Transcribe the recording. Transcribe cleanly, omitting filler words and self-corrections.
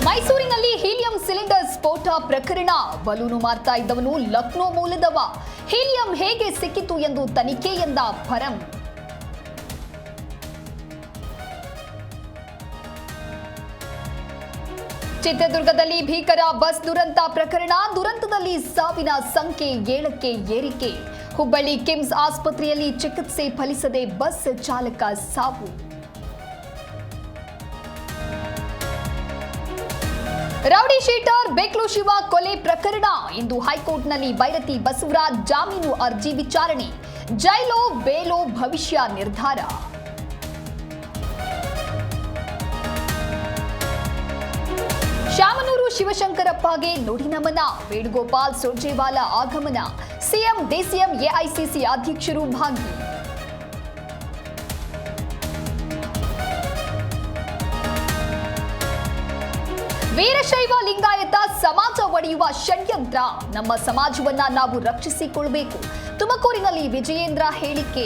ಮೈಸೂರಿನಲ್ಲಿ helium cylinder ಸ್ಫೋಟ ಪ್ರಕರಣ. ಬಲೂನು ಮಾರ್ತಾ ಇದ್ದವನು ಲಕ್ನೋ ಮೂಲದವ. ಹೀಲಿಯಂ ಹೇಗೆ ಸಿಕ್ಕಿತು ಎಂದು ತನಿಖೆ ಎಂದ ಭರಂ. ಚಿತ್ರದುರ್ಗದಲ್ಲಿ ಭೀಕರ ಬಸ್ ದುರಂತ ಪ್ರಕರಣ. ದುರಂತದಲ್ಲಿ ಸಾವಿನ ಸಂಖ್ಯೆ 7ಕ್ಕೆ ಏರಿಕೆ. ಹುಬ್ಬಳ್ಳಿ ಕಿಮ್ಸ್ ಆಸ್ಪತ್ರೆಯಲ್ಲಿ ಚಿಕಿತ್ಸೆ ಫಲಿಸದೆ ಬಸ್ ಚಾಲಕ ಸಾವು. ರೌಡಿ ಶೀಟರ್ ಬೇಕ್ಲು ಶಿವ ಕೊಲೆ ಪ್ರಕರಣ. ಇಂದು ಹೈಕೋರ್ಟ್ನಲ್ಲಿ ಬೈರತಿ ಬಸವರಾಜ್ ಜಾಮೀನು ಅರ್ಜಿ ವಿಚಾರಣೆ. ಜೈಲೋ ಬೇಲೋ ಭವಿಷ್ಯ ನಿರ್ಧಾರ. ಶಾಮನೂರು ಶಿವಶಂಕರಪ್ಪಗೆ ನುಡಿ ನಮನ. ವೇಣುಗೋಪಾಲ್ ಸುರ್ಜೇವಾಲಾ ಆಗಮನ. ಸಿಎಂ ಡಿಸಿಎಂ ಎಐಸಿಸಿ ಅಧ್ಯಕ್ಷರು ಭಾಗಿ. ವೀರಶೈವ ಲಿಂಗಾಯತ ಸಮಾಜ ಒಡೆಯುವ ಷಡ್ಯಂತ್ರ. ನಮ್ಮ ಸಮಾಜವನ್ನ ನಾವು ರಕ್ಷಿಸಿಕೊಳ್ಳಬೇಕು. ತುಮಕೂರಿನಲ್ಲಿ ವಿಜಯೇಂದ್ರ ಹೇಳಿಕೆ.